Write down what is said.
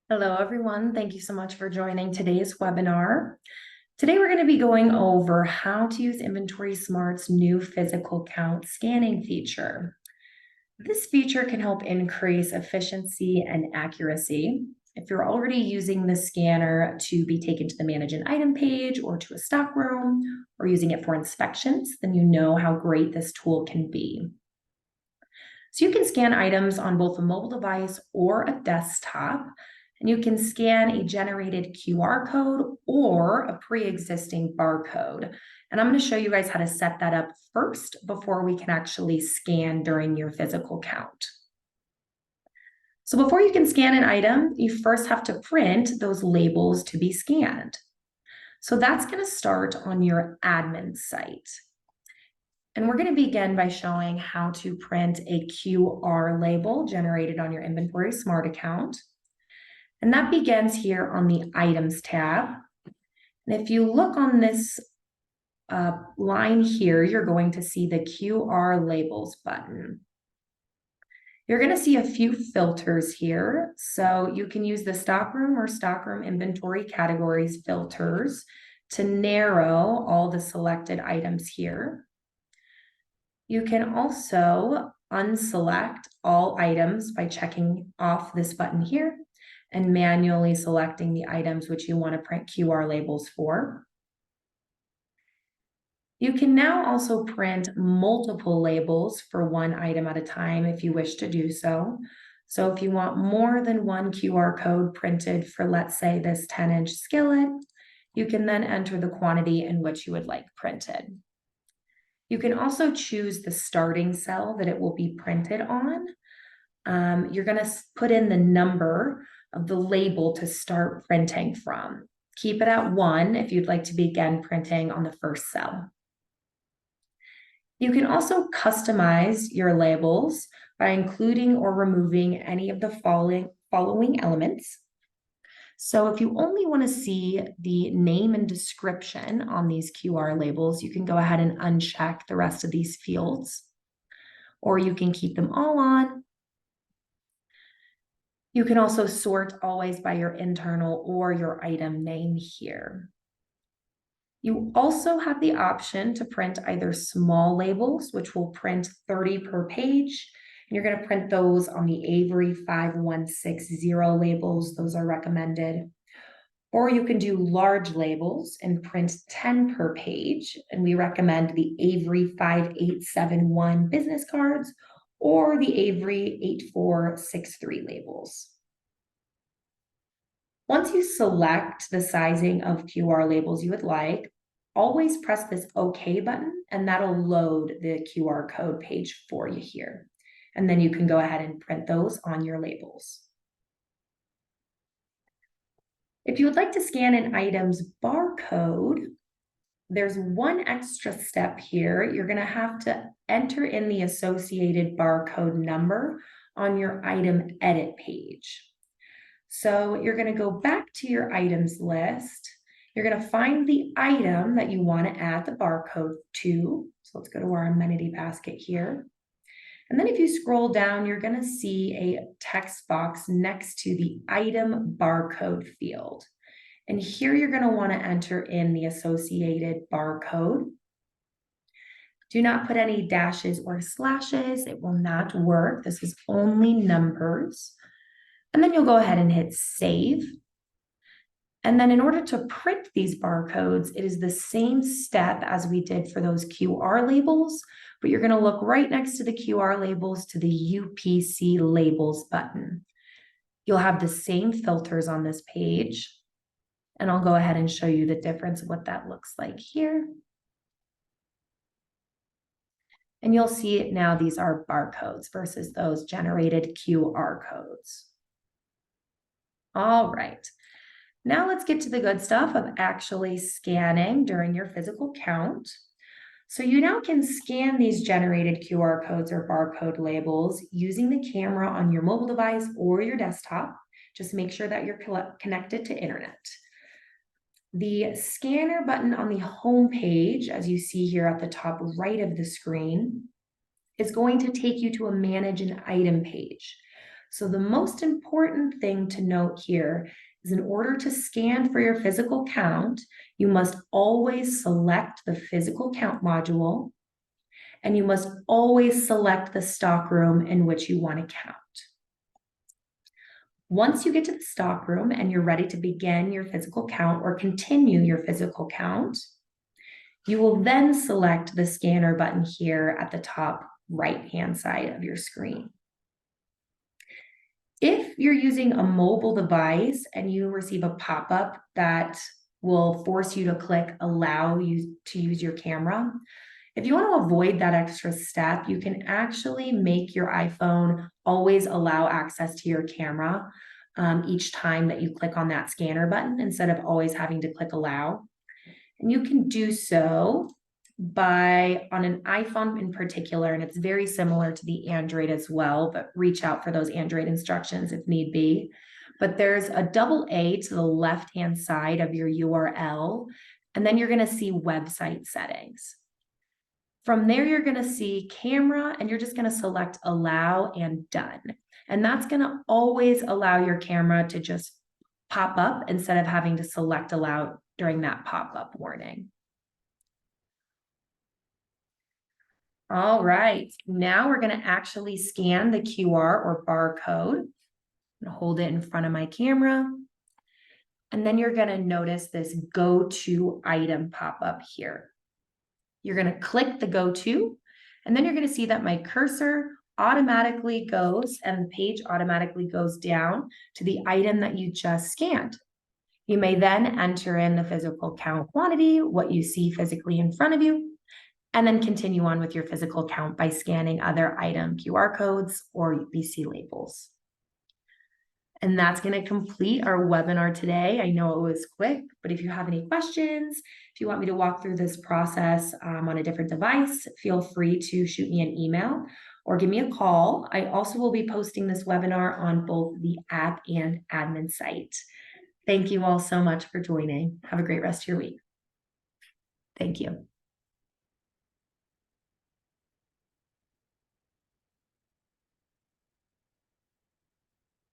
Hello, everyone. Thank you so much for joining today's webinar. Today, we're going to be going over how to use Inventory Smart's new physical count scanning feature. This feature can help increase efficiency and accuracy. If you're already using the scanner to be taken to the Manage an Item page or to a stock room, or using it for inspections, then you know how great this tool can be. So you can scan items on both a mobile device or a desktop, and you can scan a generated QR code or a pre-existing barcode. And I'm going to show you guys how to set that up first before we can actually scan during your physical count. So before you can scan an item, you first have to print those labels to be scanned. So that's going to start on your admin site. And we're going to begin by showing how to print a QR label generated on your Inventory Smart account. And that begins here on the Items tab. And if you look on this line here, you're going to see the QR Labels button. You're going to see a few filters here. So you can use the Stockroom or Stockroom Inventory Categories filters to narrow all the selected items here. You can also unselect all items by checking off this button here and manually selecting the items which you want to print QR labels for. You can now also print multiple labels for one item at a time if you wish to do so. So if you want more than one QR code printed for, let's say, this 10-inch skillet, you can then enter the quantity in which you would like printed. You can also choose the starting cell that it will be printed on. You're going to put in the number of the label to start printing from. Keep it at 1 if you'd like to begin printing on the first cell. You can also customize your labels by including or removing any of the following elements. So if you only want to see the name and description on these QR labels, you can go ahead and uncheck the rest of these fields, or you can keep them all on. You can also sort always by your internal or your item name here. You also have the option to print either small labels, which will print 30 per page, and you're going to print those on the Avery 5160 labels. Those are recommended. Or you can do large labels and print 10 per page. And we recommend the Avery 5871 business cards or the Avery 8463 labels. Once you select the sizing of QR labels you would like, always press this OK button and that'll load the QR code page for you here. And then you can go ahead and print those on your labels. If you would like to scan an item's barcode, there's one extra step here. You're going to have to enter in the associated barcode number on your item edit page. So you're going to go back to your items list. You're going to find the item that you want to add the barcode to. So let's go to our amenity basket here. And then if you scroll down, you're going to see a text box next to the item barcode field. And here you're going to want to enter in the associated barcode. Do not put any dashes or slashes. It will not work. This is only numbers. And then you'll go ahead and hit save. And then in order to print these barcodes, it is the same step as we did for those QR labels, but you're going to look right next to the QR labels to the UPC labels button. You'll have the same filters on this page. And I'll go ahead and show you the difference of what that looks like here. And you'll see it now, these are barcodes versus those generated QR codes. All right. Now let's get to the good stuff of actually scanning during your physical count. So you now can scan these generated QR codes or barcode labels using the camera on your mobile device or your desktop. Just make sure that you're connected to internet. The scanner button on the home page, as you see here at the top right of the screen, is going to take you to a Manage an Item page. So the most important thing to note here is in order to scan for your physical count, you must always select the physical count module, and you must always select the stockroom in which you want to count. Once you get to the stockroom and you're ready to begin your physical count or continue your physical count, you will then select the scanner button here at the top right-hand side of your screen. If you're using a mobile device and you receive a pop-up that will force you to click allow you to use your camera, if you want to avoid that extra step, you can actually make your iPhone always allow access to your camera each time that you click on that scanner button instead of always having to click allow. And you can do so by on an iPhone in particular, and it's very similar to the Android as well, but reach out for those Android instructions if need be. But there's a double A to the left-hand side of your URL, and then you're going to see website settings. From there, you're going to see camera, and you're just going to select allow and done. And that's going to always allow your camera to just pop up instead of having to select allow during that pop-up warning. All right, now we're going to actually scan the QR or barcode. I'm going to hold it in front of my camera. And then you're going to notice this go to item pop up here. You're going to click the go to, and then you're going to see that my cursor automatically goes and the page automatically goes down to the item that you just scanned. You may then enter in the physical count quantity, what you see physically in front of you, and then continue on with your physical count by scanning other item QR codes or UPC labels. And that's going to complete our webinar today. I know it was quick, but if you have any questions, if you want me to walk through this process on a different device, feel free to shoot me an email or give me a call. I also will be posting this webinar on both the app and admin site. Thank you all so much for joining. Have a great rest of your week. Thank you.